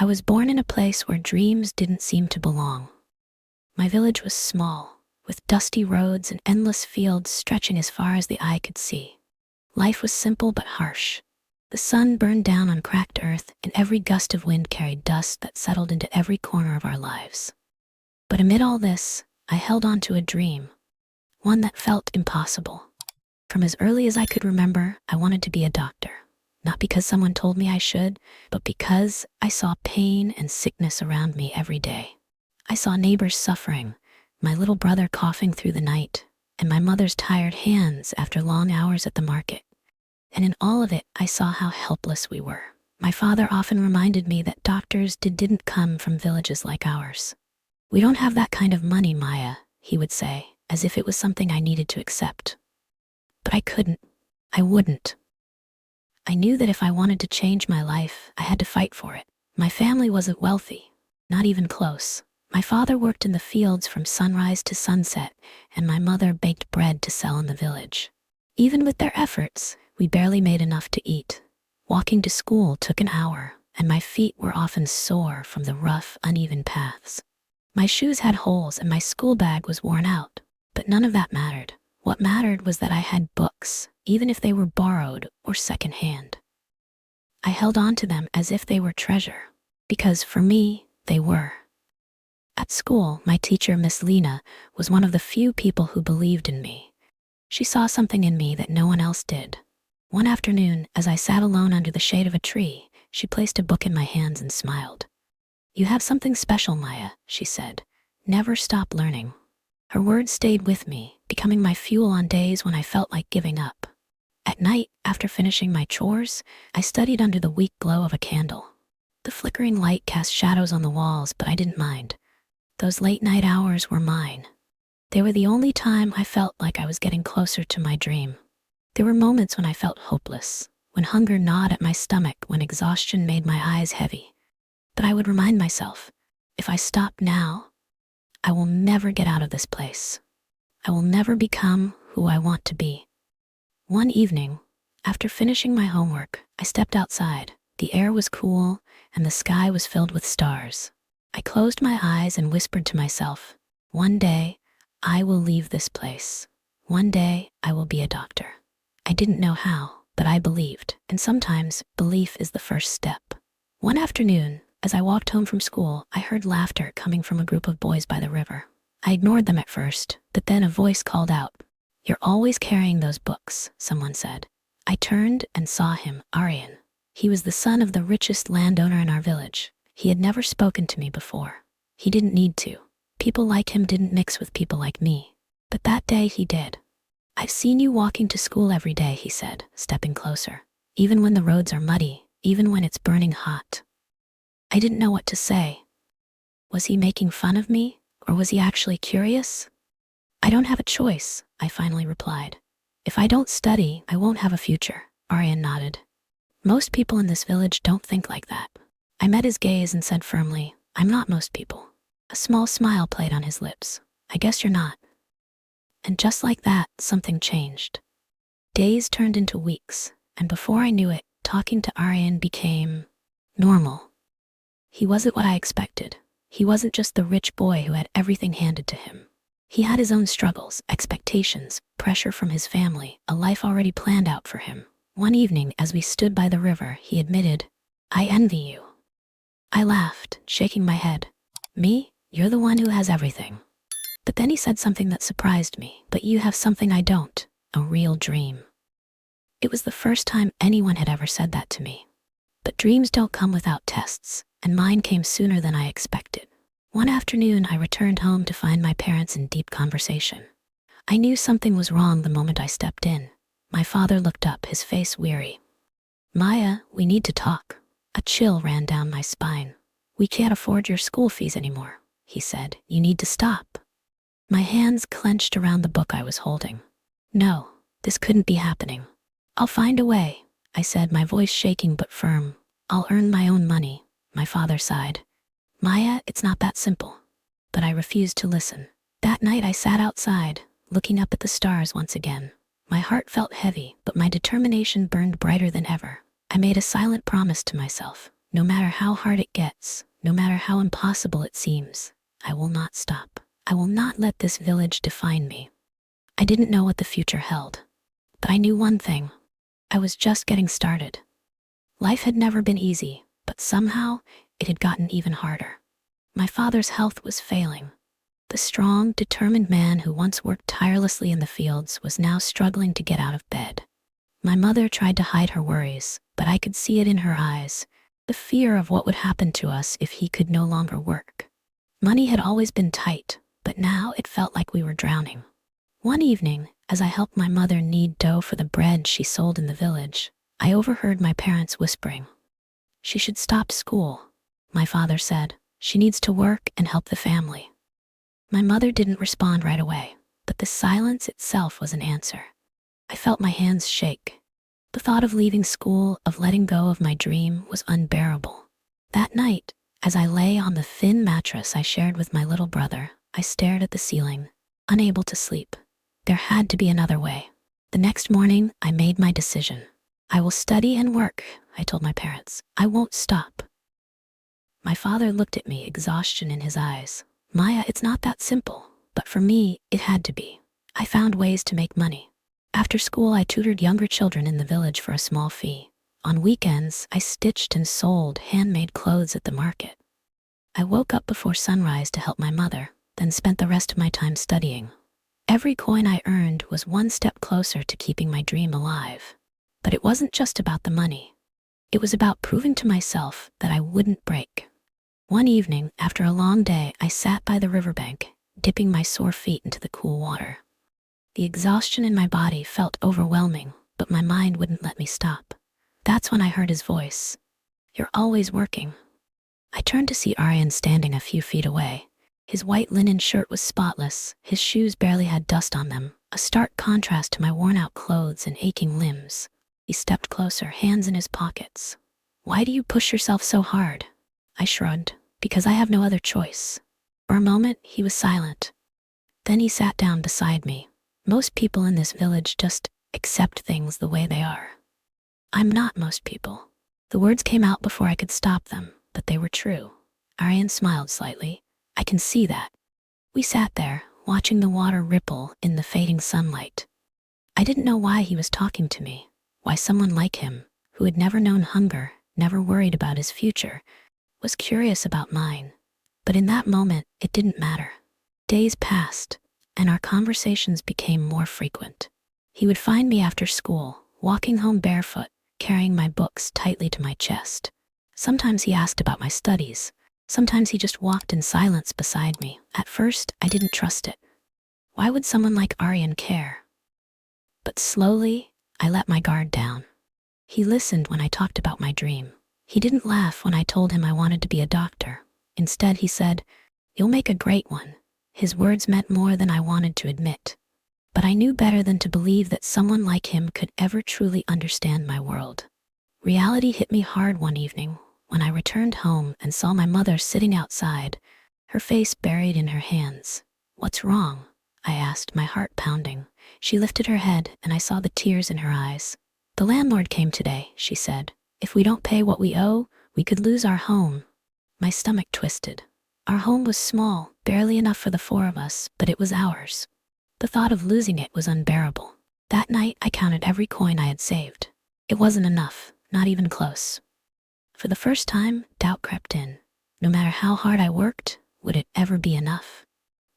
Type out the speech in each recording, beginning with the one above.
I was born in a place where dreams didn't seem to belong. My village was small, with dusty roads and endless fields stretching as far as the eye could see. Life was simple but harsh. The sun burned down on cracked earth, and every gust of wind carried dust that settled into every corner of our lives. But amid all this, I held on to a dream, one that felt impossible. From as early as I could remember, I wanted to be a doctor. Not because someone told me I should, but because I saw pain and sickness around me every day. I saw neighbors suffering, my little brother coughing through the night, and my mother's tired hands after long hours at the market. And in all of it, I saw how helpless we were. My father often reminded me that doctors didn't come from villages like ours. "We don't have that kind of money, Maya," he would say, as if it was something I needed to accept. But I couldn't. I wouldn't. I knew that if I wanted to change my life, I had to fight for it. My family wasn't wealthy, not even close. My father worked in the fields from sunrise to sunset, and my mother baked bread to sell in the village. Even with their efforts, we barely made enough to eat. Walking to school took an hour, and my feet were often sore from the rough, uneven paths. My shoes had holes and my school bag was worn out, but none of that mattered. What mattered was that I had books, even if they were borrowed or secondhand. I held on to them as if they were treasure, because for me, they were. At school, my teacher, Miss Lena, was one of the few people who believed in me. She saw something in me that no one else did. One afternoon, as I sat alone under the shade of a tree, she placed a book in my hands and smiled. "You have something special, Maya," she said. "Never stop learning." Her words stayed with me, becoming my fuel on days when I felt like giving up. At night, after finishing my chores, I studied under the weak glow of a candle. The flickering light cast shadows on the walls, but I didn't mind. Those late-night hours were mine. They were the only time I felt like I was getting closer to my dream. There were moments when I felt hopeless, when hunger gnawed at my stomach, when exhaustion made my eyes heavy. But I would remind myself, if I stop now, I will never get out of this place. I will never become who I want to be. One evening, after finishing my homework, I stepped outside. The air was cool, and the sky was filled with stars. I closed my eyes and whispered to myself, "One day, I will leave this place. One day, I will be a doctor." I didn't know how, but I believed, and sometimes belief is the first step. One afternoon, as I walked home from school, I heard laughter coming from a group of boys by the river. I ignored them at first, but then a voice called out, "You're always carrying those books," someone said. I turned and saw him, Aryan. He was the son of the richest landowner in our village. He had never spoken to me before. He didn't need to. People like him didn't mix with people like me. But that day he did. "I've seen you walking to school every day," he said, stepping closer. "Even when the roads are muddy, even when it's burning hot." I didn't know what to say. Was he making fun of me, or was he actually curious? "I don't have a choice," I finally replied. "If I don't study, I won't have a future." Aryan nodded. "Most people in this village don't think like that." I met his gaze and said firmly, "I'm not most people." A small smile played on his lips. "I guess you're not." And just like that, something changed. Days turned into weeks, and before I knew it, talking to Aryan became normal. He wasn't what I expected. He wasn't just the rich boy who had everything handed to him. He had his own struggles, expectations, pressure from his family, a life already planned out for him. One evening, as we stood by the river, he admitted, "I envy you." I laughed, shaking my head. "Me? You're the one who has everything." But then he said something that surprised me. "But you have something I don't, a real dream." It was the first time anyone had ever said that to me. But dreams don't come without tests, and mine came sooner than I expected. One afternoon, I returned home to find my parents in deep conversation. I knew something was wrong the moment I stepped in. My father looked up, his face weary. "Maya, we need to talk." A chill ran down my spine. "We can't afford your school fees anymore," he said. "You need to stop." My hands clenched around the book I was holding. No, this couldn't be happening. "I'll find a way," I said, my voice shaking but firm. "I'll earn my own money." My father sighed. "Maya, it's not that simple." But I refused to listen. That night I sat outside, looking up at the stars once again. My heart felt heavy, but my determination burned brighter than ever. I made a silent promise to myself. No matter how hard it gets, no matter how impossible it seems, I will not stop. I will not let this village define me. I didn't know what the future held, but I knew one thing. I was just getting started. Life had never been easy, but somehow it had gotten even harder. My father's health was failing. The strong, determined man who once worked tirelessly in the fields was now struggling to get out of bed. My mother tried to hide her worries, but I could see it in her eyes, the fear of what would happen to us if he could no longer work. Money had always been tight, but now it felt like we were drowning. One evening, as I helped my mother knead dough for the bread she sold in the village, I overheard my parents whispering. "She should stop school," my father said. "She needs to work and help the family." My mother didn't respond right away, but the silence itself was an answer. I felt my hands shake. The thought of leaving school, of letting go of my dream, was unbearable. That night, as I lay on the thin mattress I shared with my little brother, I stared at the ceiling, unable to sleep. There had to be another way. The next morning, I made my decision. "I will study and work," I told my parents. "I won't stop." My father looked at me, exhaustion in his eyes. "Maya, it's not that simple." But for me, it had to be. I found ways to make money. After school, I tutored younger children in the village for a small fee. On weekends, I stitched and sold handmade clothes at the market. I woke up before sunrise to help my mother, then spent the rest of my time studying. Every coin I earned was one step closer to keeping my dream alive. But it wasn't just about the money. It was about proving to myself that I wouldn't break. One evening, after a long day, I sat by the riverbank, dipping my sore feet into the cool water. The exhaustion in my body felt overwhelming, but my mind wouldn't let me stop. That's when I heard his voice. "You're always working." I turned to see Aryan standing a few feet away. His white linen shirt was spotless, his shoes barely had dust on them, a stark contrast to my worn-out clothes and aching limbs. He stepped closer, hands in his pockets. "Why do you push yourself so hard?" I shrugged. "Because I have no other choice." For a moment, he was silent. Then he sat down beside me. "Most people in this village just accept things the way they are. I'm not most people." The words came out before I could stop them, but they were true. Aryan smiled slightly. "I can see that." We sat there, watching the water ripple in the fading sunlight. I didn't know why he was talking to me, why someone like him, who had never known hunger, never worried about his future, was curious about mine. But in that moment, it didn't matter. Days passed, and our conversations became more frequent. He would find me after school, walking home barefoot, carrying my books tightly to my chest. Sometimes he asked about my studies. Sometimes he just walked in silence beside me. At first, I didn't trust it. Why would someone like Aryan care? But slowly, I let my guard down. He listened when I talked about my dream. He didn't laugh when I told him I wanted to be a doctor. Instead, he said, "You'll make a great one." His words meant more than I wanted to admit. But I knew better than to believe that someone like him could ever truly understand my world. Reality hit me hard one evening when I returned home and saw my mother sitting outside, her face buried in her hands. "What's wrong?" I asked, my heart pounding. She lifted her head, and I saw the tears in her eyes. "The landlord came today," she said. "If we don't pay what we owe, we could lose our home." My stomach twisted. Our home was small, barely enough for the four of us, but it was ours. The thought of losing it was unbearable. That night, I counted every coin I had saved. It wasn't enough, not even close. For the first time, doubt crept in. No matter how hard I worked, would it ever be enough?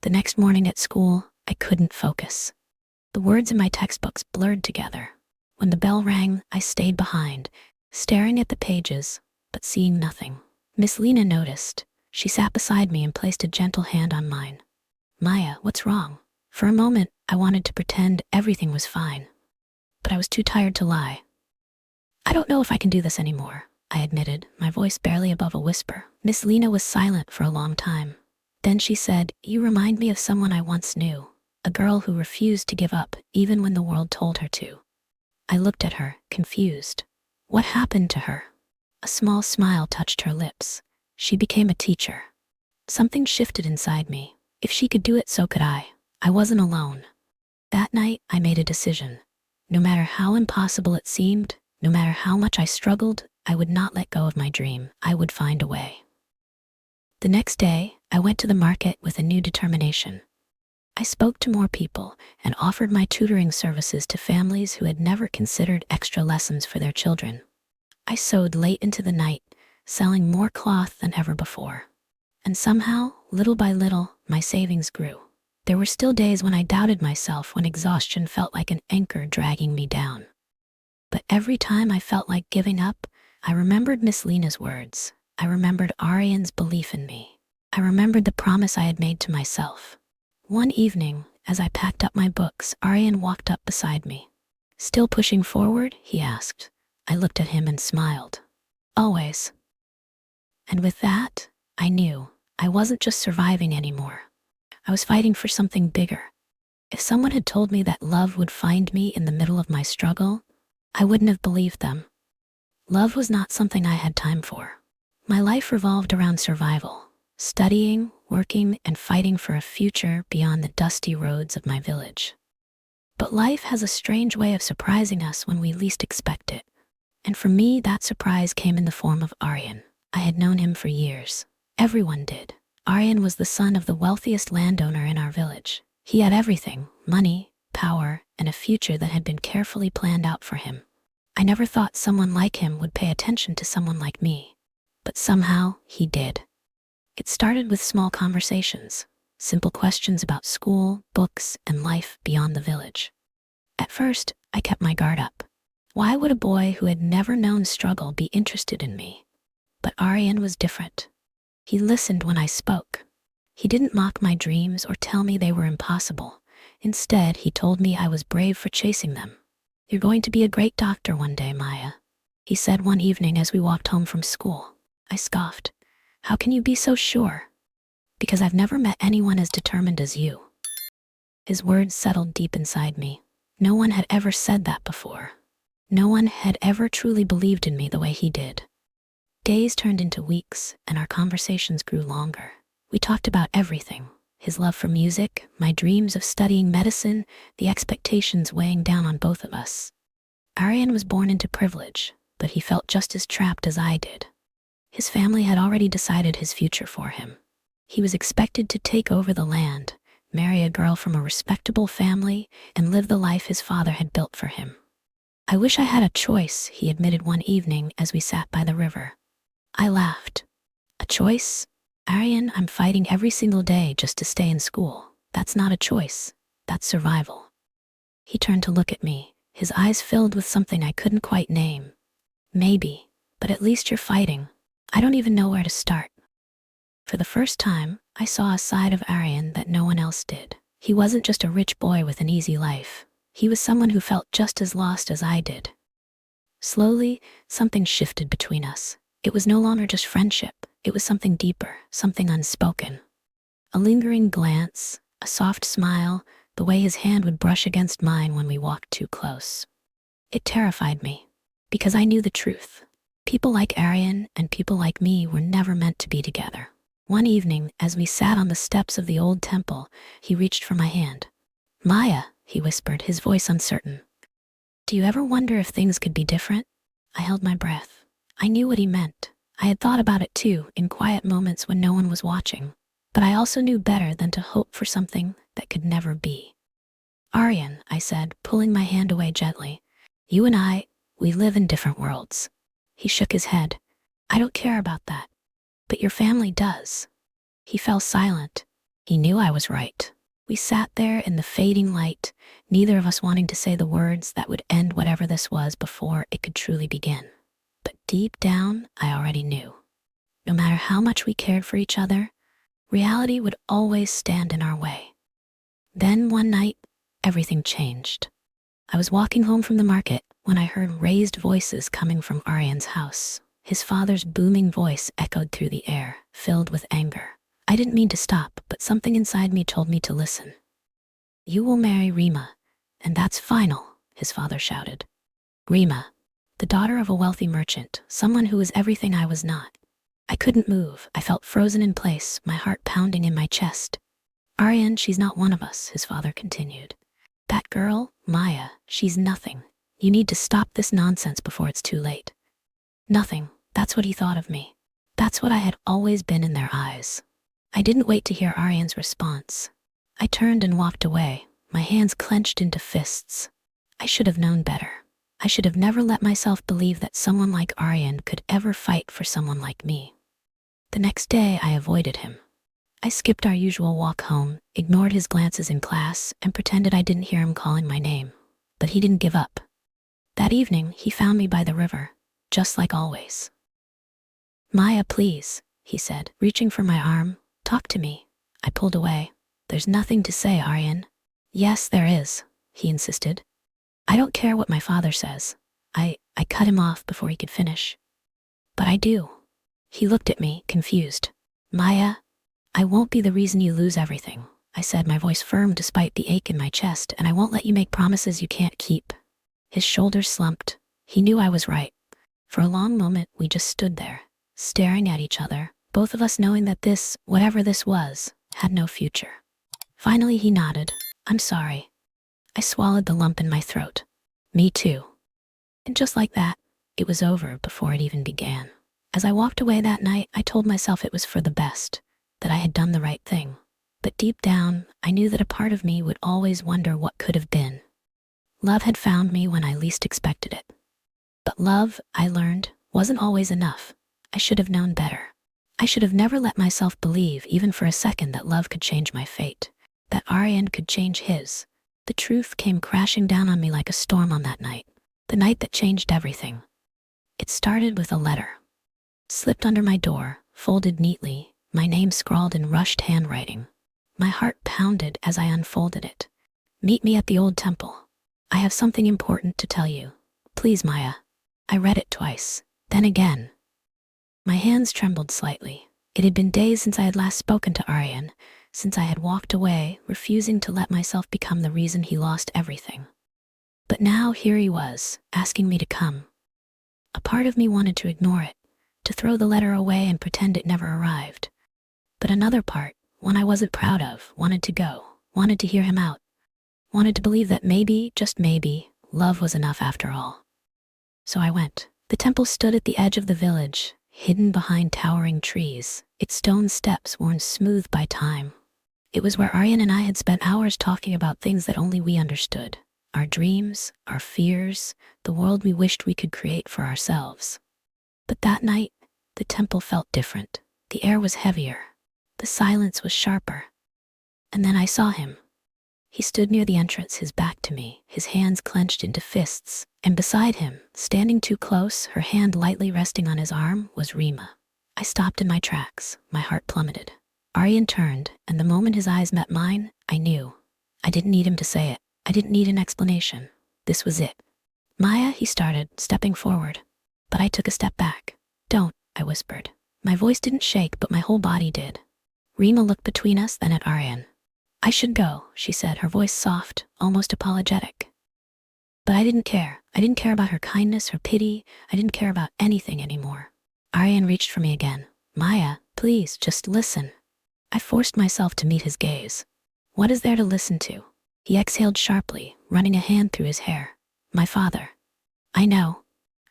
The next morning at school, I couldn't focus. The words in my textbooks blurred together. When the bell rang, I stayed behind, staring at the pages, but seeing nothing. Miss Lena noticed. She sat beside me and placed a gentle hand on mine. "Maya, what's wrong?" For a moment, I wanted to pretend everything was fine, but I was too tired to lie. "I don't know if I can do this anymore," I admitted, my voice barely above a whisper. Miss Lena was silent for a long time. Then she said, "You remind me of someone I once knew, a girl who refused to give up, even when the world told her to." I looked at her, confused. What happened to her? A small smile touched her lips. She became a teacher. Something shifted inside me. If she could do it, so could I. I wasn't alone. That night, I made a decision. No matter how impossible it seemed, no matter how much I struggled, I would not let go of my dream. I would find a way. The next day, I went to the market with a new determination. I spoke to more people and offered my tutoring services to families who had never considered extra lessons for their children. I sewed late into the night, selling more cloth than ever before. And somehow, little by little, my savings grew. There were still days when I doubted myself, when exhaustion felt like an anchor dragging me down. But every time I felt like giving up, I remembered Miss Lena's words. I remembered Arian's belief in me. I remembered the promise I had made to myself. One evening, as I packed up my books, Arian walked up beside me. "Still pushing forward?" he asked. I looked at him and smiled. "Always." And with that, I knew I wasn't just surviving anymore. I was fighting for something bigger. If someone had told me that love would find me in the middle of my struggle, I wouldn't have believed them. Love was not something I had time for. My life revolved around survival, studying, working, and fighting for a future beyond the dusty roads of my village. But life has a strange way of surprising us when we least expect it. And for me, that surprise came in the form of Arian. I had known him for years. Everyone did. Arian was the son of the wealthiest landowner in our village. He had everything: money, power, and a future that had been carefully planned out for him. I never thought someone like him would pay attention to someone like me. But somehow, he did. It started with small conversations, simple questions about school, books, and life beyond the village. At first, I kept my guard up. Why would a boy who had never known struggle be interested in me? But Arian was different. He listened when I spoke. He didn't mock my dreams or tell me they were impossible. Instead, he told me I was brave for chasing them. "You're going to be a great doctor one day, Maya," he said one evening as we walked home from school. I scoffed. "How can you be so sure?" "Because I've never met anyone as determined as you." His words settled deep inside me. No one had ever said that before. No one had ever truly believed in me the way he did. Days turned into weeks, and our conversations grew longer. We talked about everything: his love for music, my dreams of studying medicine, the expectations weighing down on both of us. Arian was born into privilege, but he felt just as trapped as I did. His family had already decided his future for him. He was expected to take over the land, marry a girl from a respectable family, and live the life his father had built for him. "I wish I had a choice," he admitted one evening as we sat by the river. I laughed. "A choice? Arian, I'm fighting every single day just to stay in school. That's not a choice. That's survival." He turned to look at me, his eyes filled with something I couldn't quite name. "Maybe, but at least you're fighting. I don't even know where to start." For the first time, I saw a side of Arian that no one else did. He wasn't just a rich boy with an easy life. He was someone who felt just as lost as I did. Slowly, something shifted between us. It was no longer just friendship. It was something deeper, something unspoken. A lingering glance, a soft smile, the way his hand would brush against mine when we walked too close. It terrified me, because I knew the truth. People like Arian and people like me were never meant to be together. One evening, as we sat on the steps of the old temple, he reached for my hand. "Maya," he whispered, his voice uncertain. "Do you ever wonder if things could be different?" I held my breath. I knew what he meant. I had thought about it too, in quiet moments when no one was watching. But I also knew better than to hope for something that could never be. "Arian," I said, pulling my hand away gently, "you and I, we live in different worlds." He shook his head. "I don't care about that. But your family does." He fell silent. He knew I was right. We sat there in the fading light, neither of us wanting to say the words that would end whatever this was before it could truly begin. But deep down, I already knew. No matter how much we cared for each other, reality would always stand in our way. Then one night, everything changed. I was walking home from the market when I heard raised voices coming from Arian's house. His father's booming voice echoed through the air, filled with anger. I didn't mean to stop, but something inside me told me to listen. "You will marry Rima, and that's final," his father shouted. Rima, the daughter of a wealthy merchant, someone who was everything I was not. I couldn't move. I felt frozen in place, my heart pounding in my chest. "Arian, she's not one of us," his father continued. "That girl, Maya, she's nothing. You need to stop this nonsense before it's too late." Nothing. That's what he thought of me. That's what I had always been in their eyes. I didn't wait to hear Aryan's response. I turned and walked away, my hands clenched into fists. I should have known better. I should have never let myself believe that someone like Aryan could ever fight for someone like me. The next day, I avoided him. I skipped our usual walk home, ignored his glances in class, and pretended I didn't hear him calling my name. But he didn't give up. That evening, he found me by the river, just like always. "Maya, please," he said, reaching for my arm. "Talk to me." I pulled away. "There's nothing to say, Aryan." "Yes, there is," he insisted. "I don't care what my father says." I cut him off before he could finish. "But I do." He looked at me, confused. "Maya, I won't be the reason you lose everything," I said, my voice firm despite the ache in my chest, "and I won't let you make promises you can't keep." His shoulders slumped. He knew I was right. For a long moment, we just stood there, staring at each other, both of us knowing that this, whatever this was, had no future. Finally, he nodded. "I'm sorry." I swallowed the lump in my throat. "Me too." And just like that, it was over before it even began. As I walked away that night, I told myself it was for the best, that I had done the right thing. But deep down, I knew that a part of me would always wonder what could have been. Love had found me when I least expected it. But love, I learned, wasn't always enough. I should have known better. I should have never let myself believe, even for a second, that love could change my fate, that Aryan could change his. The truth came crashing down on me like a storm on that night, the night that changed everything. It started with a letter. Slipped under my door, folded neatly, my name scrawled in rushed handwriting. My heart pounded as I unfolded it. "Meet me at the old temple. I have something important to tell you. Please, Maya." I read it twice, then again. My hands trembled slightly. It had been days since I had last spoken to Aryan, since I had walked away, refusing to let myself become the reason he lost everything. But now here he was, asking me to come. A part of me wanted to ignore it, to throw the letter away and pretend it never arrived. But another part, one I wasn't proud of, wanted to go, wanted to hear him out, wanted to believe that maybe, just maybe, love was enough after all. So I went. The temple stood at the edge of the village, hidden behind towering trees, its stone steps worn smooth by time. It was where Aryan and I had spent hours talking about things that only we understood. Our dreams, our fears, the world we wished we could create for ourselves. But that night, the temple felt different. The air was heavier. The silence was sharper. And then I saw him. He stood near the entrance, his back to me, his hands clenched into fists. And beside him, standing too close, her hand lightly resting on his arm, was Rima. I stopped in my tracks, my heart plummeted. Aryan turned, and the moment his eyes met mine, I knew. I didn't need him to say it. I didn't need an explanation. This was it. "Maya," he started, stepping forward. But I took a step back. "Don't," I whispered. My voice didn't shake, but my whole body did. Rima looked between us, then at Aryan. "I should go," she said, her voice soft, almost apologetic. But I didn't care. I didn't care about her kindness, her pity. I didn't care about anything anymore. Aryan reached for me again. "Maya, please, just listen." I forced myself to meet his gaze. "What is there to listen to?" He exhaled sharply, running a hand through his hair. "My father." "I know."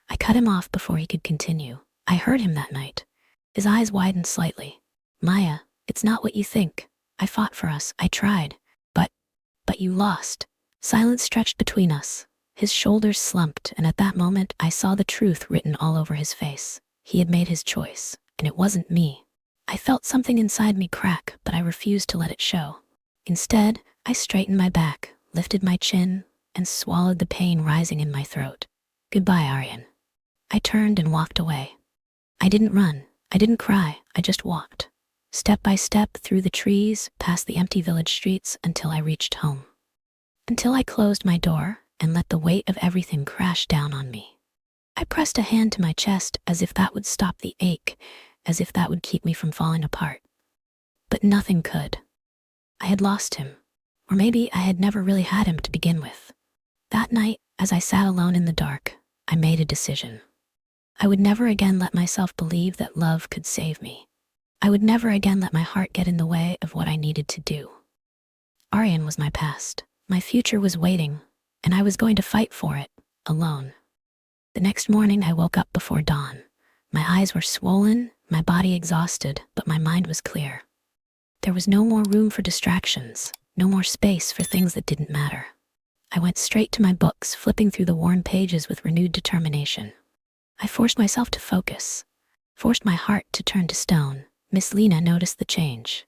I cut him off before he could continue. I heard him that night. His eyes widened slightly. "Maya, it's not what you think. I fought for us. I tried. But you lost." Silence stretched between us. His shoulders slumped, and at that moment, I saw the truth written all over his face. He had made his choice, and it wasn't me. I felt something inside me crack, but I refused to let it show. Instead, I straightened my back, lifted my chin, and swallowed the pain rising in my throat. "Goodbye, Aryan." I turned and walked away. I didn't run. I didn't cry. I just walked. Step by step through the trees, past the empty village streets, until I reached home. Until I closed my door and let the weight of everything crash down on me. I pressed a hand to my chest as if that would stop the ache, as if that would keep me from falling apart. But nothing could. I had lost him. Or maybe I had never really had him to begin with. That night, as I sat alone in the dark, I made a decision. I would never again let myself believe that love could save me. I would never again let my heart get in the way of what I needed to do. Aryan was my past. My future was waiting, and I was going to fight for it, alone. The next morning, I woke up before dawn. My eyes were swollen, my body exhausted, but my mind was clear. There was no more room for distractions, no more space for things that didn't matter. I went straight to my books, flipping through the worn pages with renewed determination. I forced myself to focus, forced my heart to turn to stone. Miss Lena noticed the change.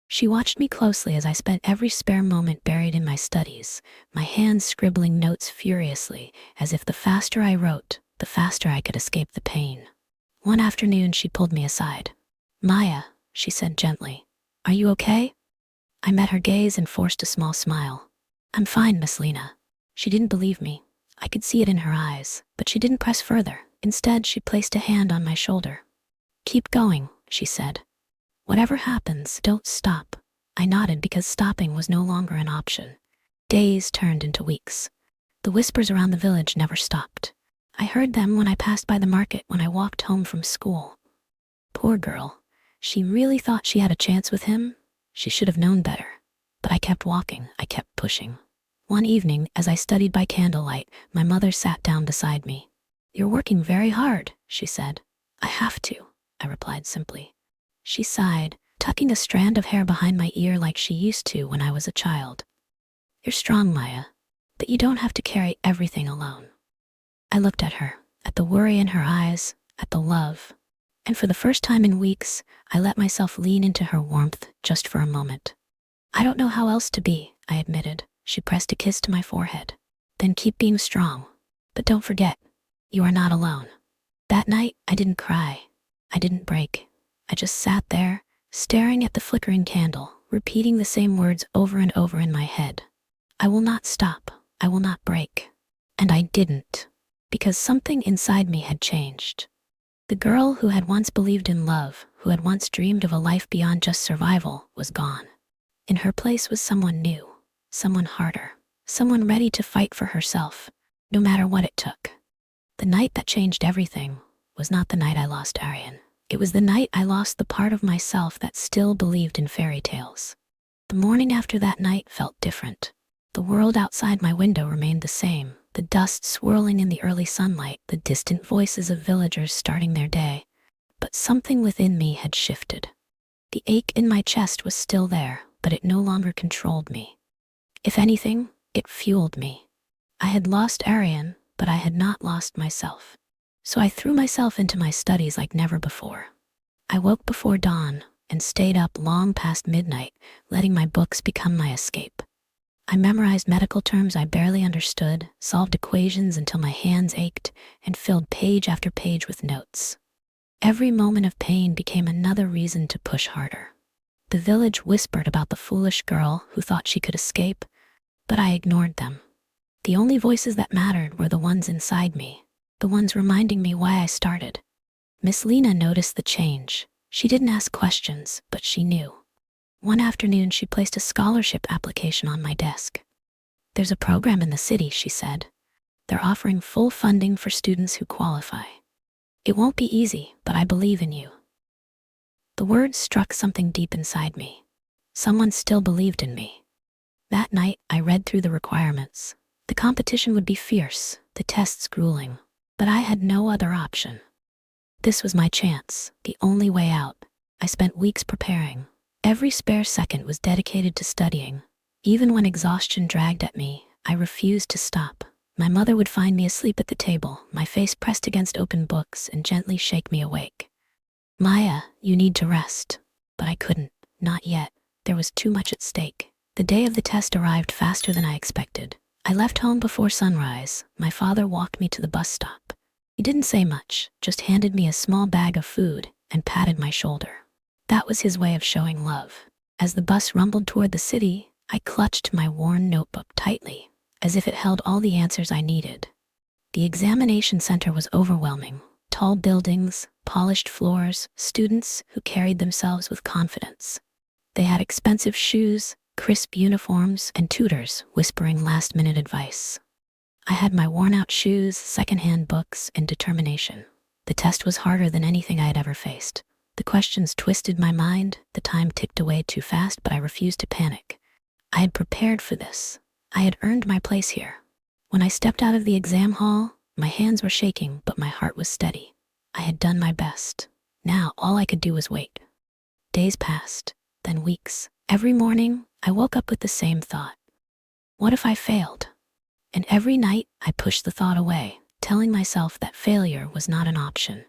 She watched me closely as I spent every spare moment buried in my studies, my hands scribbling notes furiously, as if the faster I wrote, the faster I could escape the pain. One afternoon, she pulled me aside. "Maya," she said gently, "are you okay?" I met her gaze and forced a small smile. "I'm fine, Miss Lena." She didn't believe me. I could see it in her eyes, but she didn't press further. Instead, she placed a hand on my shoulder. "Keep going," she said. "Whatever happens, don't stop." I nodded because stopping was no longer an option. Days turned into weeks. The whispers around the village never stopped. I heard them when I passed by the market, when I walked home from school. Poor girl. She really thought she had a chance with him? She should have known better. But I kept walking, I kept pushing. One evening, as I studied by candlelight, my mother sat down beside me. "You're working very hard," she said. "I have to," I replied simply. She sighed, tucking a strand of hair behind my ear like she used to when I was a child. "You're strong, Maya, but you don't have to carry everything alone." I looked at her, at the worry in her eyes, at the love. And for the first time in weeks, I let myself lean into her warmth just for a moment. "I don't know how else to be," I admitted. She pressed a kiss to my forehead. "Then keep being strong. But don't forget, you are not alone." That night, I didn't cry. I didn't break. I just sat there, staring at the flickering candle, repeating the same words over and over in my head. "I will not stop. I will not break." And I didn't, because something inside me had changed. The girl who had once believed in love, who had once dreamed of a life beyond just survival, was gone. In her place was someone new, someone harder, someone ready to fight for herself, no matter what it took. The night that changed everything was not the night I lost Arian. It was the night I lost the part of myself that still believed in fairy tales. The morning after that night felt different. The world outside my window remained the same, the dust swirling in the early sunlight, the distant voices of villagers starting their day. But something within me had shifted. The ache in my chest was still there, but it no longer controlled me. If anything, it fueled me. I had lost Arian, but I had not lost myself. So I threw myself into my studies like never before. I woke before dawn and stayed up long past midnight, letting my books become my escape. I memorized medical terms I barely understood, solved equations until my hands ached, and filled page after page with notes. Every moment of pain became another reason to push harder. The village whispered about the foolish girl who thought she could escape, but I ignored them. The only voices that mattered were the ones inside me, the ones reminding me why I started. Miss Lena noticed the change. She didn't ask questions, but she knew. One afternoon, she placed a scholarship application on my desk. "There's a program in the city," she said. "They're offering full funding for students who qualify. It won't be easy, but I believe in you." The words struck something deep inside me. Someone still believed in me. That night, I read through the requirements. The competition would be fierce, the tests grueling, but I had no other option. This was my chance, the only way out. I spent weeks preparing. Every spare second was dedicated to studying. Even when exhaustion dragged at me, I refused to stop. My mother would find me asleep at the table, my face pressed against open books, and gently shake me awake. "Maya, you need to rest." But I couldn't, not yet. There was too much at stake. The day of the test arrived faster than I expected. I left home before sunrise. My father walked me to the bus stop. He didn't say much, just handed me a small bag of food and patted my shoulder. That was his way of showing love. As the bus rumbled toward the city, I clutched my worn notebook tightly, as if it held all the answers I needed. The examination center was overwhelming. Tall buildings, polished floors, students who carried themselves with confidence. They had expensive shoes, crisp uniforms, and tutors whispering last-minute advice. I had my worn-out shoes, secondhand books, and determination. The test was harder than anything I had ever faced. The questions twisted my mind, the time ticked away too fast, but I refused to panic. I had prepared for this. I had earned my place here. When I stepped out of the exam hall, My hands were shaking, but my heart was steady. I had done my best. Now all I could do was wait. Days passed, then weeks. Every morning, I woke up with the same thought. What if I failed? And every night, I pushed the thought away, telling myself that failure was not an option.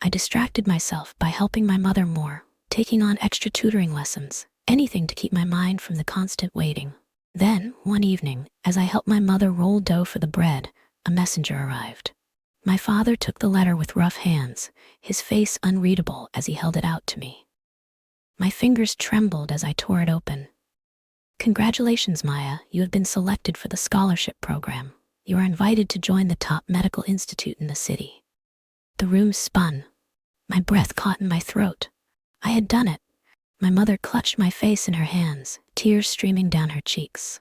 I distracted myself by helping my mother more, taking on extra tutoring lessons, anything to keep my mind from the constant waiting. Then, one evening, as I helped my mother roll dough for the bread, a messenger arrived. My father took the letter with rough hands, his face unreadable as he held it out to me. My fingers trembled as I tore it open. Congratulations, Maya, you have been selected for the scholarship program. You are invited to join the top medical institute in the city. The room spun. My breath caught in my throat. I had done it. My mother clutched my face in her hands, tears streaming down her cheeks.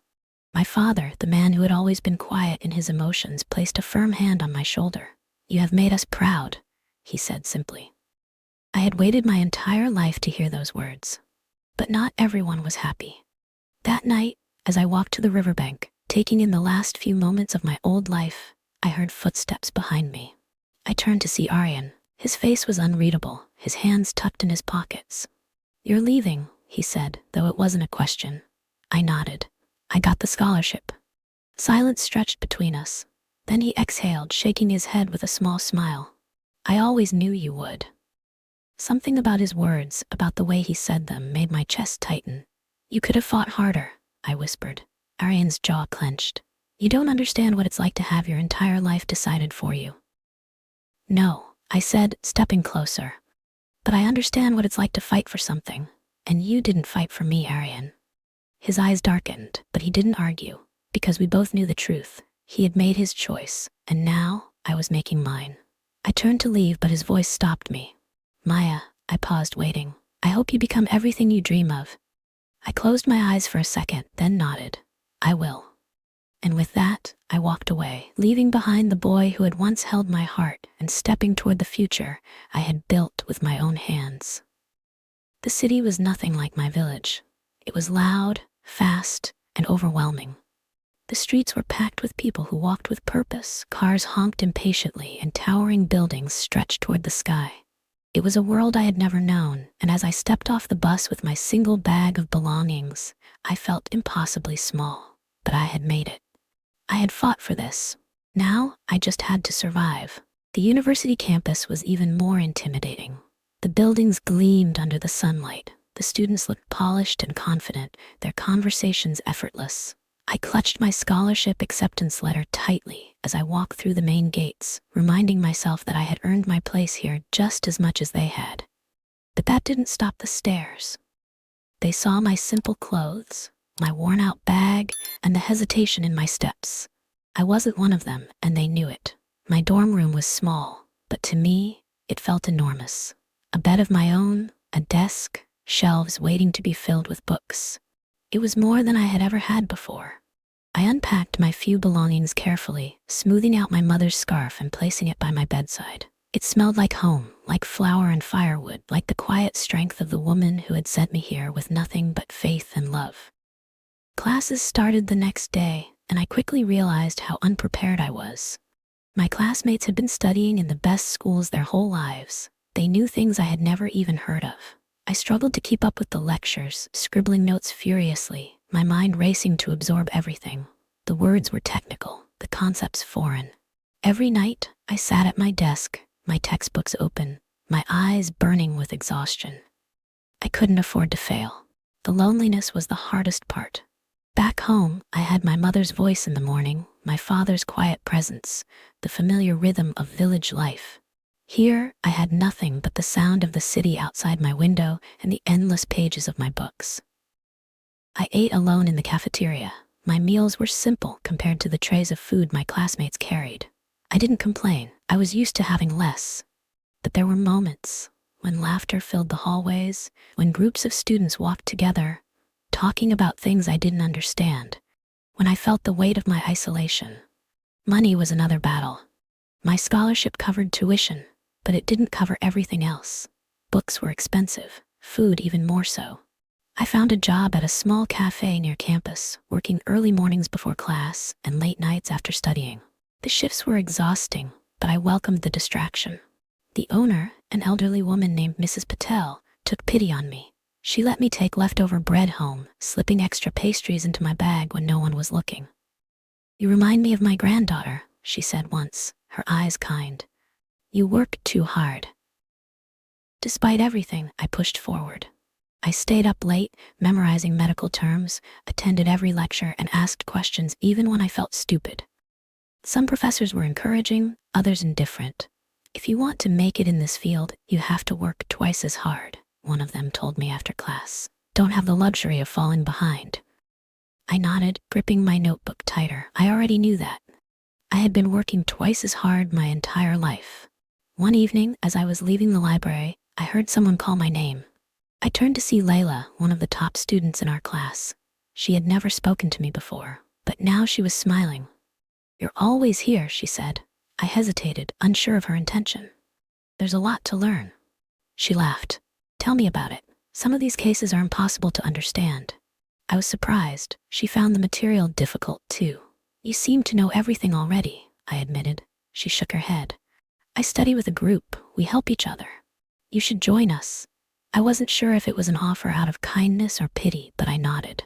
My father, the man who had always been quiet in his emotions, placed a firm hand on my shoulder. You have made us proud, he said simply. I had waited my entire life to hear those words. But not everyone was happy. That night, as I walked to the riverbank, taking in the last few moments of my old life, I heard footsteps behind me. I turned to see Aryan. His face was unreadable, his hands tucked in his pockets. You're leaving, he said, though it wasn't a question. I nodded. I got the scholarship. Silence stretched between us. Then he exhaled, shaking his head with a small smile. I always knew you would. Something about his words, about the way he said them, made my chest tighten. You could have fought harder, I whispered. Aryan's jaw clenched. You don't understand what it's like to have your entire life decided for you. No, I said, stepping closer. But I understand what it's like to fight for something. And you didn't fight for me, Aryan. His eyes darkened, but he didn't argue, because we both knew the truth. He had made his choice, and now I was making mine. I turned to leave, but his voice stopped me. Maya, I paused, waiting. I hope you become everything you dream of. I closed my eyes for a second, then nodded. I will. And with that, I walked away, leaving behind the boy who had once held my heart and stepping toward the future I had built with my own hands. The city was nothing like my village. It was loud, fast, and overwhelming. The streets were packed with people who walked with purpose, cars honked impatiently, and towering buildings stretched toward the sky. It was a world I had never known, and as I stepped off the bus with my single bag of belongings, I felt impossibly small, but I had made it. I had fought for this. Now, I just had to survive. The university campus was even more intimidating. The buildings gleamed under the sunlight. The students looked polished and confident, their conversations effortless. I clutched my scholarship acceptance letter tightly as I walked through the main gates, reminding myself that I had earned my place here just as much as they had. But that didn't stop the stares. They saw my simple clothes, my worn-out bag, and the hesitation in my steps. I wasn't one of them, and they knew it. My dorm room was small, but to me, it felt enormous. A bed of my own, a desk, shelves waiting to be filled with books. It was more than I had ever had before. I unpacked my few belongings carefully, smoothing out my mother's scarf and placing it by my bedside. It smelled like home, like flour and firewood, like the quiet strength of the woman who had sent me here with nothing but faith and love. Classes started the next day, and I quickly realized how unprepared I was. My classmates had been studying in the best schools their whole lives. They knew things I had never even heard of. I struggled to keep up with the lectures, scribbling notes furiously, my mind racing to absorb everything. The words were technical, the concepts foreign. Every night, I sat at my desk, my textbooks open, my eyes burning with exhaustion. I couldn't afford to fail. The loneliness was the hardest part. Back home, I had my mother's voice in the morning, my father's quiet presence, the familiar rhythm of village life. Here, I had nothing but the sound of the city outside my window and the endless pages of my books. I ate alone in the cafeteria. My meals were simple compared to the trays of food my classmates carried. I didn't complain. I was used to having less. But there were moments when laughter filled the hallways, when groups of students walked together, talking about things I didn't understand, when I felt the weight of my isolation. Money was another battle. My scholarship covered tuition, but it didn't cover everything else. Books were expensive, food even more so. I found a job at a small cafe near campus, working early mornings before class and late nights after studying. The shifts were exhausting, but I welcomed the distraction. The owner, an elderly woman named Mrs. Patel, took pity on me. She let me take leftover bread home, slipping extra pastries into my bag when no one was looking. "You remind me of my granddaughter," she said once, her eyes kind. "You work too hard." Despite everything, I pushed forward. I stayed up late, memorizing medical terms, attended every lecture, and asked questions even when I felt stupid. Some professors were encouraging, others indifferent. "If you want to make it in this field, you have to work twice as hard," one of them told me after class. "Don't have the luxury of falling behind." I nodded, gripping my notebook tighter. I already knew that. I had been working twice as hard my entire life. One evening, as I was leaving the library, I heard someone call my name. I turned to see Layla, one of the top students in our class. She had never spoken to me before, but now she was smiling. "You're always here," she said. I hesitated, unsure of her intention. "There's a lot to learn." She laughed. "Tell me about it. Some of these cases are impossible to understand." I was surprised. She found the material difficult, too. "You seem to know everything already," I admitted. She shook her head. "I study with a group. We help each other. You should join us." I wasn't sure if it was an offer out of kindness or pity, but I nodded.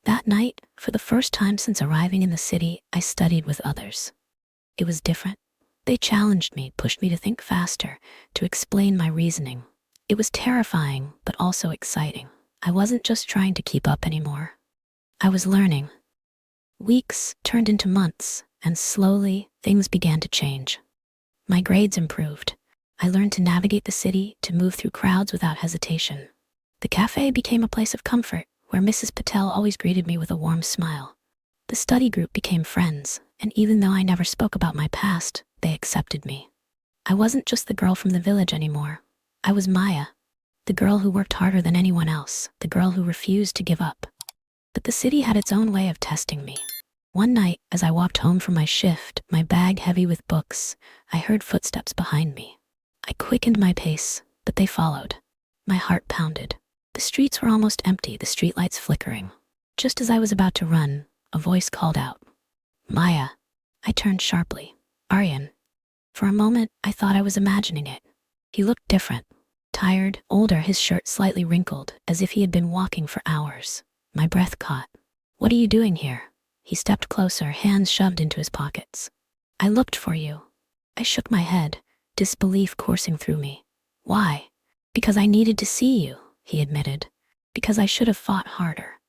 That night, for the first time since arriving in the city, I studied with others. It was different. They challenged me, pushed me to think faster, to explain my reasoning. It was terrifying, but also exciting. I wasn't just trying to keep up anymore. I was learning. Weeks turned into months, and slowly, things began to change. My grades improved. I learned to navigate the city, to move through crowds without hesitation. The cafe became a place of comfort, where Mrs. Patel always greeted me with a warm smile. The study group became friends, and even though I never spoke about my past, they accepted me. I wasn't just the girl from the village anymore. I was Maya, the girl who worked harder than anyone else, the girl who refused to give up. But the city had its own way of testing me. One night, as I walked home from my shift, my bag heavy with books, I heard footsteps behind me. I quickened my pace, but they followed. My heart pounded. The streets were almost empty, the streetlights flickering. Just as I was about to run, a voice called out, "Maya." I turned sharply. "Aryan." For a moment, I thought I was imagining it. He looked different. Tired, older, his shirt slightly wrinkled, as if he had been walking for hours. My breath caught. "What are you doing here?" He stepped closer, hands shoved into his pockets. "I looked for you." I shook my head, disbelief coursing through me. "Why?" "Because I needed to see you," he admitted. "Because I should have fought harder."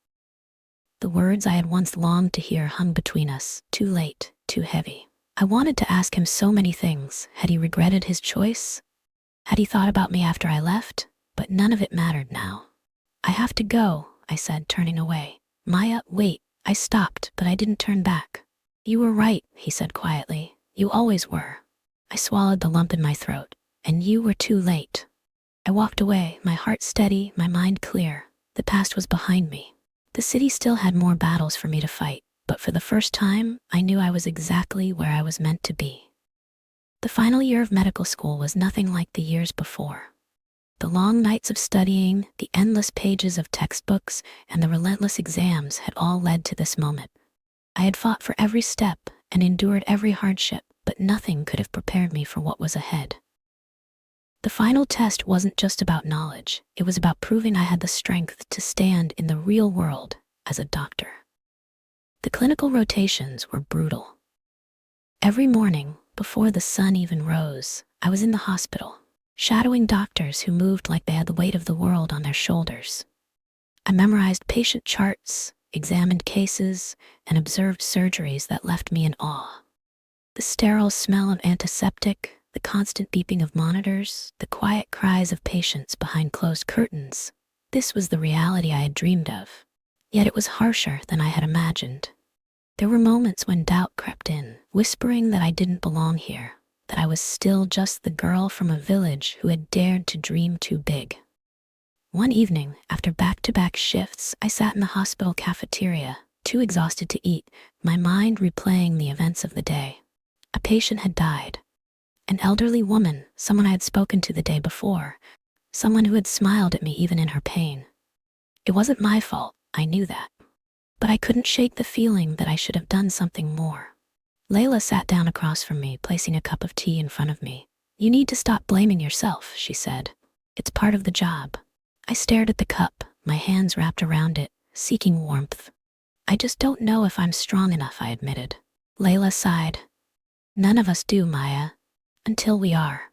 The words I had once longed to hear hung between us, too late, too heavy. I wanted to ask him so many things. Had he regretted his choice? Had he thought about me after I left? But none of it mattered now. "I have to go," I said, turning away. "Maya, wait." I stopped, but I didn't turn back. "You were right," he said quietly. "You always were." I swallowed the lump in my throat. "And you were too late." I walked away, my heart steady, my mind clear. The past was behind me. The city still had more battles for me to fight, but for the first time, I knew I was exactly where I was meant to be. The final year of medical school was nothing like the years before. The long nights of studying, the endless pages of textbooks, and the relentless exams had all led to this moment. I had fought for every step and endured every hardship, but nothing could have prepared me for what was ahead. The final test wasn't just about knowledge. It was about proving I had the strength to stand in the real world as a doctor. The clinical rotations were brutal. Every morning, before the sun even rose, I was in the hospital, shadowing doctors who moved like they had the weight of the world on their shoulders. I memorized patient charts, examined cases, and observed surgeries that left me in awe. The sterile smell of antiseptic, the constant beeping of monitors, the quiet cries of patients behind closed curtains. This was the reality I had dreamed of. Yet it was harsher than I had imagined. There were moments when doubt crept in, whispering that I didn't belong here, that I was still just the girl from a village who had dared to dream too big. One evening, after back-to-back shifts, I sat in the hospital cafeteria, too exhausted to eat, my mind replaying the events of the day. A patient had died. An elderly woman, someone I had spoken to the day before, someone who had smiled at me even in her pain. It wasn't my fault, I knew that. But I couldn't shake the feeling that I should have done something more. Layla sat down across from me, placing a cup of tea in front of me. "You need to stop blaming yourself," she said. "It's part of the job." I stared at the cup, my hands wrapped around it, seeking warmth. "I just don't know if I'm strong enough," I admitted. Layla sighed. "None of us do, Maya. Until we are."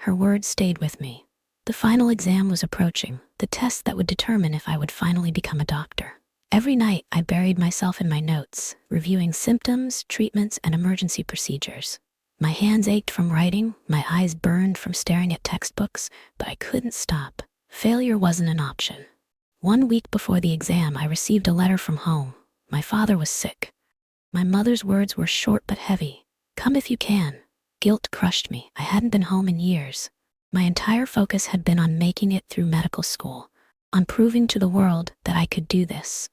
Her words stayed with me. The final exam was approaching, the test that would determine if I would finally become a doctor. Every night, I buried myself in my notes, reviewing symptoms, treatments, and emergency procedures. My hands ached from writing, my eyes burned from staring at textbooks, but I couldn't stop. Failure wasn't an option. 1 week before the exam, I received a letter from home. My father was sick. My mother's words were short but heavy. "Come if you can." Guilt crushed me. I hadn't been home in years. My entire focus had been on making it through medical school, on proving to the world that I could do this.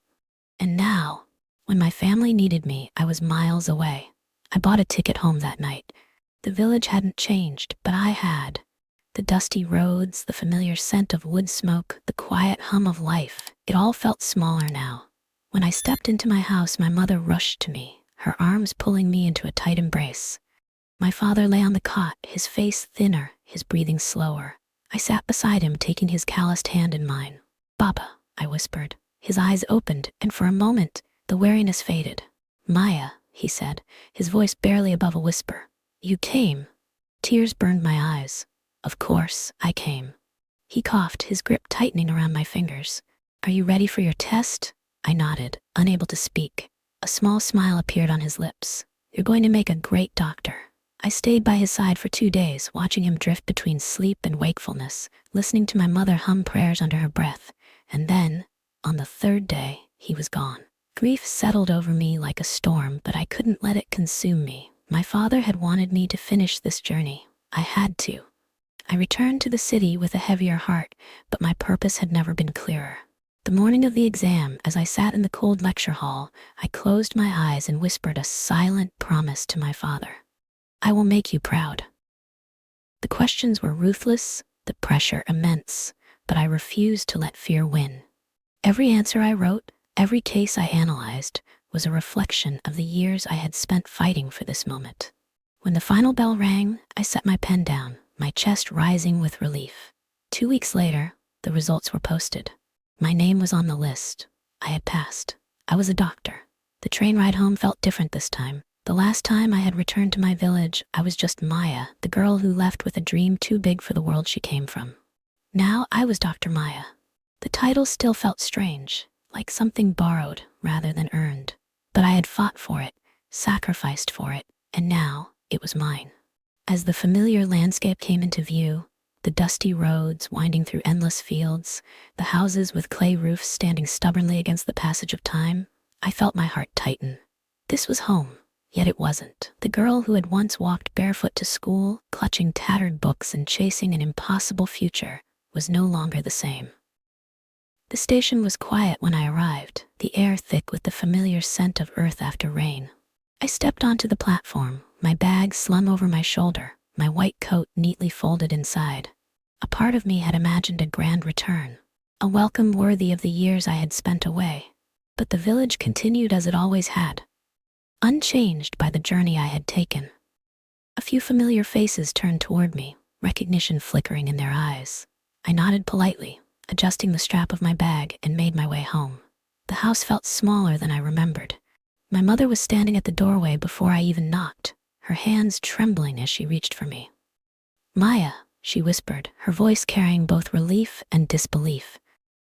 And now, when my family needed me, I was miles away. I bought a ticket home that night. The village hadn't changed, but I had. The dusty roads, the familiar scent of wood smoke, the quiet hum of life, it all felt smaller now. When I stepped into my house, my mother rushed to me, her arms pulling me into a tight embrace. My father lay on the cot, his face thinner, his breathing slower. I sat beside him, taking his calloused hand in mine. "Papa," I whispered. His eyes opened, and for a moment, the wariness faded. "Maya," he said, his voice barely above a whisper. "You came." Tears burned my eyes. "Of course, I came." He coughed, his grip tightening around my fingers. "Are you ready for your test?" I nodded, unable to speak. A small smile appeared on his lips. "You're going to make a great doctor." I stayed by his side for 2 days, watching him drift between sleep and wakefulness, listening to my mother hum prayers under her breath. And then, on the 3rd day, he was gone. Grief settled over me like a storm, but I couldn't let it consume me. My father had wanted me to finish this journey. I had to. I returned to the city with a heavier heart, but my purpose had never been clearer. The morning of the exam, as I sat in the cold lecture hall, I closed my eyes and whispered a silent promise to my father. "I will make you proud." The questions were ruthless, the pressure immense, but I refused to let fear win. Every answer I wrote, every case I analyzed, was a reflection of the years I had spent fighting for this moment. When the final bell rang, I set my pen down, my chest rising with relief. 2 weeks later, the results were posted. My name was on the list. I had passed. I was a doctor. The train ride home felt different this time. The last time I had returned to my village, I was just Maya, the girl who left with a dream too big for the world she came from. Now I was Dr. Maya. The title still felt strange, like something borrowed rather than earned. But I had fought for it, sacrificed for it, and now it was mine. As the familiar landscape came into view, the dusty roads winding through endless fields, the houses with clay roofs standing stubbornly against the passage of time, I felt my heart tighten. This was home, yet it wasn't. The girl who had once walked barefoot to school, clutching tattered books and chasing an impossible future, was no longer the same. The station was quiet when I arrived, the air thick with the familiar scent of earth after rain. I stepped onto the platform, my bag slung over my shoulder, my white coat neatly folded inside. A part of me had imagined a grand return, a welcome worthy of the years I had spent away. But the village continued as it always had, unchanged by the journey I had taken. A few familiar faces turned toward me, recognition flickering in their eyes. I nodded politely, adjusting the strap of my bag, and made my way home. The house felt smaller than I remembered. My mother was standing at the doorway before I even knocked, her hands trembling as she reached for me. "Maya," she whispered, her voice carrying both relief and disbelief.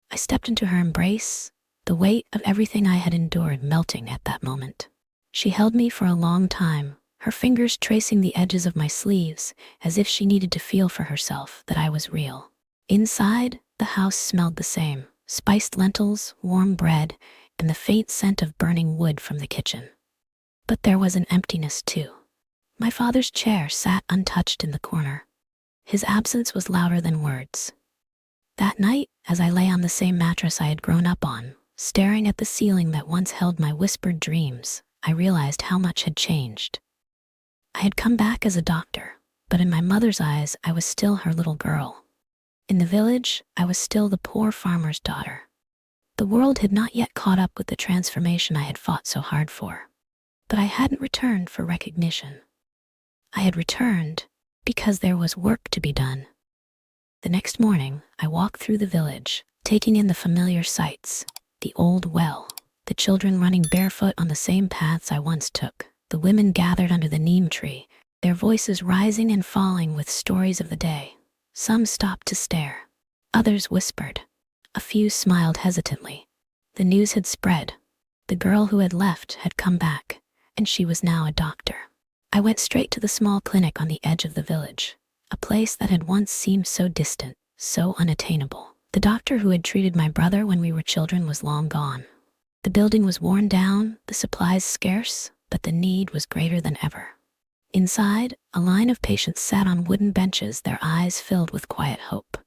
I stepped into her embrace, the weight of everything I had endured melting at that moment. She held me for a long time, her fingers tracing the edges of my sleeves, as if she needed to feel for herself that I was real. Inside, the house smelled the same, spiced lentils, warm bread, and the faint scent of burning wood from the kitchen. But there was an emptiness too. My father's chair sat untouched in the corner. His absence was louder than words. That night, as I lay on the same mattress I had grown up on, staring at the ceiling that once held my whispered dreams, I realized how much had changed. I had come back as a doctor, but in my mother's eyes, I was still her little girl. In the village, I was still the poor farmer's daughter. The world had not yet caught up with the transformation I had fought so hard for. But I hadn't returned for recognition. I had returned because there was work to be done. The next morning, I walked through the village, taking in the familiar sights: the old well, the children running barefoot on the same paths I once took, the women gathered under the neem tree, their voices rising and falling with stories of the day. Some stopped to stare. Others whispered. A few smiled hesitantly. The news had spread. The girl who had left had come back, and she was now a doctor. I went straight to the small clinic on the edge of the village, a place that had once seemed so distant, so unattainable. The doctor who had treated my brother when we were children was long gone. The building was worn down, the supplies scarce, but the need was greater than ever. Inside, a line of patients sat on wooden benches, their eyes filled with quiet hope.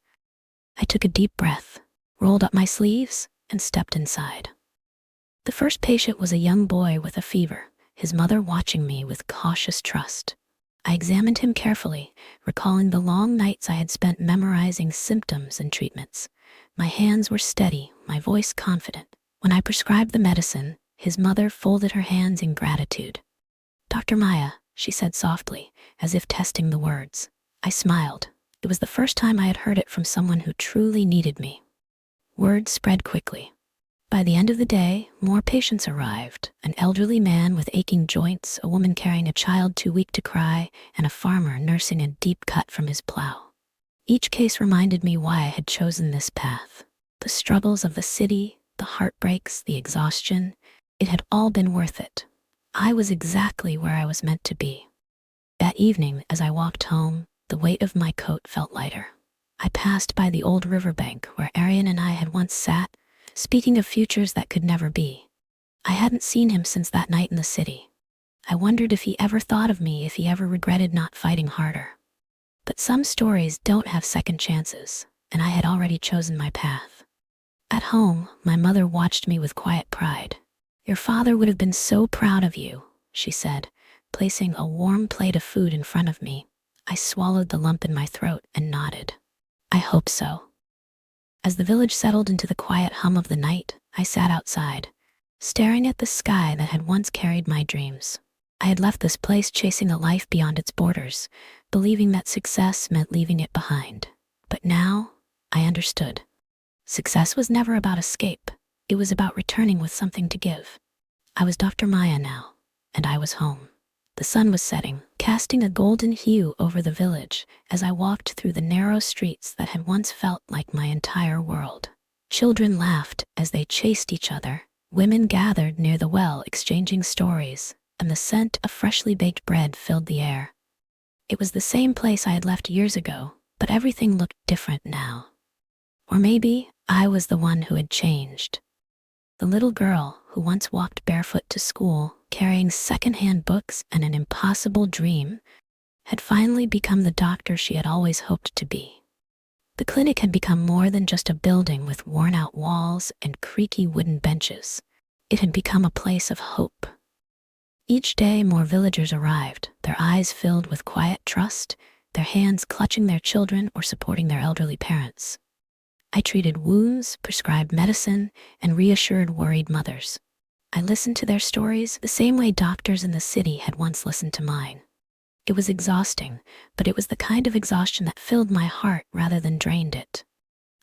I took a deep breath, rolled up my sleeves, and stepped inside. The first patient was a young boy with a fever, his mother watching me with cautious trust. I examined him carefully, recalling the long nights I had spent memorizing symptoms and treatments. My hands were steady, my voice confident. When I prescribed the medicine, his mother folded her hands in gratitude. "Dr. Maya," she said softly, as if testing the words. I smiled. It was the first time I had heard it from someone who truly needed me. Word spread quickly. By the end of the day, more patients arrived: an elderly man with aching joints, a woman carrying a child too weak to cry, and a farmer nursing a deep cut from his plow. Each case reminded me why I had chosen this path. The struggles of the city, the heartbreaks, the exhaustion, it had all been worth it. I was exactly where I was meant to be. That evening, as I walked home, the weight of my coat felt lighter. I passed by the old riverbank where Arian and I had once sat, speaking of futures that could never be. I hadn't seen him since that night in the city. I wondered if he ever thought of me, if he ever regretted not fighting harder. But some stories don't have second chances, and I had already chosen my path. At home, my mother watched me with quiet pride. "Your father would have been so proud of you," she said, placing a warm plate of food in front of me. I swallowed the lump in my throat and nodded. I hope so. As the village settled into the quiet hum of the night, I sat outside, staring at the sky that had once carried my dreams. I had left this place chasing a life beyond its borders, believing that success meant leaving it behind. But now, I understood. Success was never about escape. It was about returning with something to give. I was Dr. Maya now, and I was home. The sun was setting, casting a golden hue over the village as I walked through the narrow streets that had once felt like my entire world. Children laughed as they chased each other. Women gathered near the well exchanging stories, and the scent of freshly baked bread filled the air. It was the same place I had left years ago, but everything looked different now. Or maybe I was the one who had changed. The little girl who once walked barefoot to school, carrying secondhand books and an impossible dream, had finally become the doctor she had always hoped to be. The clinic had become more than just a building with worn-out walls and creaky wooden benches. It had become a place of hope. Each day more villagers arrived, their eyes filled with quiet trust, their hands clutching their children or supporting their elderly parents. I treated wounds, prescribed medicine, and reassured worried mothers. I listened to their stories the same way doctors in the city had once listened to mine. It was exhausting, but it was the kind of exhaustion that filled my heart rather than drained it.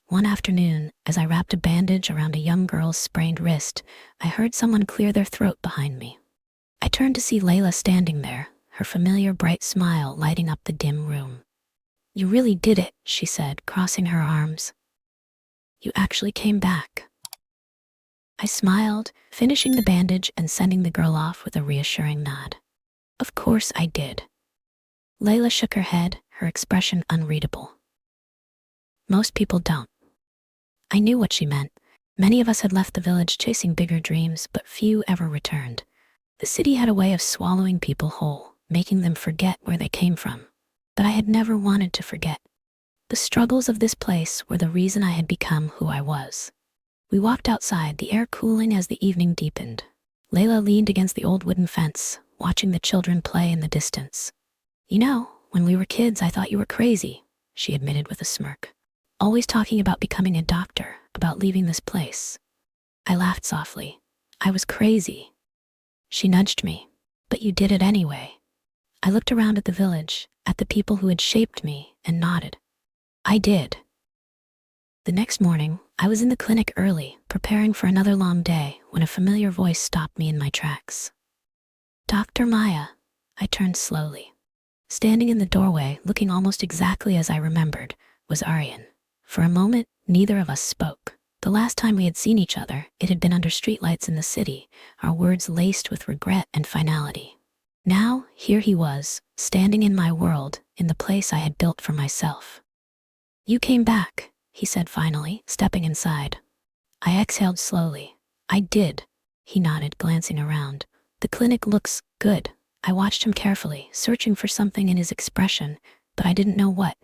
One afternoon, as I wrapped a bandage around a young girl's sprained wrist, I heard someone clear their throat behind me. I turned to see Layla standing there, her familiar bright smile lighting up the dim room. "You really did it," she said, crossing her arms. "You actually came back." I smiled, finishing the bandage and sending the girl off with a reassuring nod. "Of course I did." Layla shook her head, her expression unreadable. "Most people don't." I knew what she meant. Many of us had left the village chasing bigger dreams, but few ever returned. The city had a way of swallowing people whole, making them forget where they came from. But I had never wanted to forget. The struggles of this place were the reason I had become who I was. We walked outside, the air cooling as the evening deepened. Layla leaned against the old wooden fence, watching the children play in the distance. "You know, when we were kids, I thought you were crazy," she admitted with a smirk. "Always talking about becoming a doctor, about leaving this place." I laughed softly. "I was crazy." She nudged me. But you did it anyway. I looked around at the village, at the people who had shaped me, and nodded. I did. The next morning, I was in the clinic early, preparing for another long day, when a familiar voice stopped me in my tracks. Dr. Maya. I turned slowly. Standing in the doorway, looking almost exactly as I remembered, was Aryan. For a moment, neither of us spoke. The last time we had seen each other, it had been under streetlights in the city, our words laced with regret and finality. Now, here he was, standing in my world, in the place I had built for myself. You came back, he said finally, stepping inside. I exhaled slowly. I did. He nodded, glancing around. The clinic looks good. I watched him carefully, searching for something in his expression, but I didn't know what.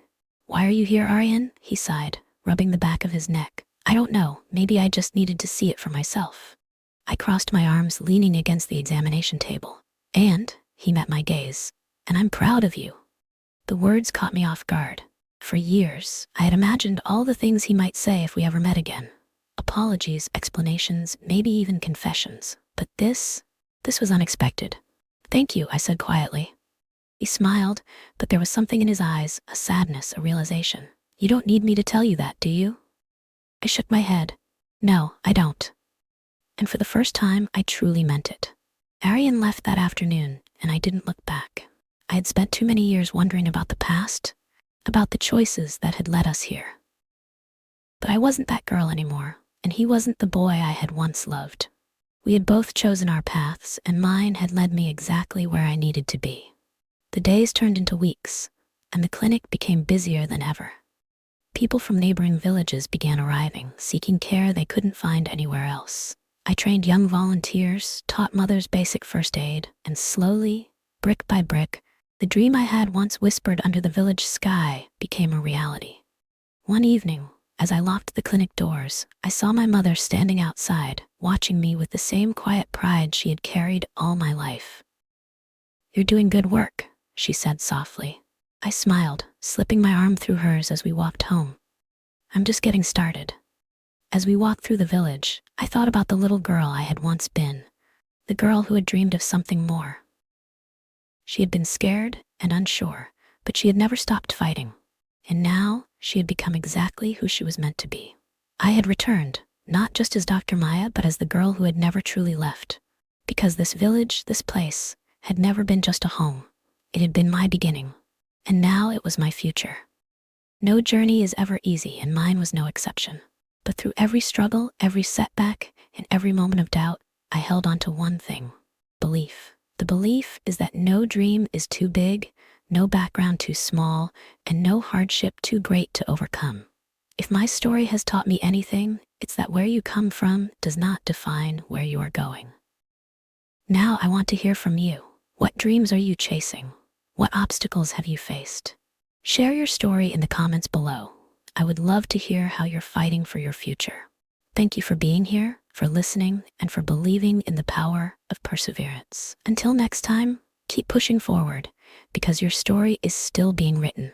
Why are you here, Aryan? He sighed, rubbing the back of his neck. I don't know, maybe I just needed to see it for myself. I crossed my arms, leaning against the examination table. And, he met my gaze, and I'm proud of you. The words caught me off guard. For years, I had imagined all the things he might say if we ever met again. Apologies, explanations, maybe even confessions. But this was unexpected. Thank you, I said quietly. He smiled, but there was something in his eyes, a sadness, a realization. You don't need me to tell you that, do you? I shook my head. No, I don't. And for the first time, I truly meant it. Aryan left that afternoon, and I didn't look back. I had spent too many years wondering about the past, about the choices that had led us here. But I wasn't that girl anymore, and he wasn't the boy I had once loved. We had both chosen our paths, and mine had led me exactly where I needed to be. The days turned into weeks, and the clinic became busier than ever. People from neighboring villages began arriving, seeking care they couldn't find anywhere else. I trained young volunteers, taught mothers basic first aid, and slowly, brick by brick, the dream I had once whispered under the village sky became a reality. One evening, as I locked the clinic doors, I saw my mother standing outside, watching me with the same quiet pride she had carried all my life. You're doing good work, she said softly. I smiled, slipping my arm through hers as we walked home. I'm just getting started. As we walked through the village, I thought about the little girl I had once been, the girl who had dreamed of something more. She had been scared and unsure, but she had never stopped fighting. And now, she had become exactly who she was meant to be. I had returned, not just as Dr. Maya, but as the girl who had never truly left. Because this village, this place, had never been just a home. It had been my beginning. And now it was my future. No journey is ever easy, and mine was no exception. But through every struggle, every setback, and every moment of doubt, I held on to one thing: belief. The belief is that no dream is too big, no background too small, and no hardship too great to overcome. If my story has taught me anything, it's that where you come from does not define where you are going. Now I want to hear from you. What dreams are you chasing? What obstacles have you faced? Share your story in the comments below. I would love to hear how you're fighting for your future. Thank you for being here, for listening, and for believing in the power of perseverance. Until next time, keep pushing forward, because your story is still being written.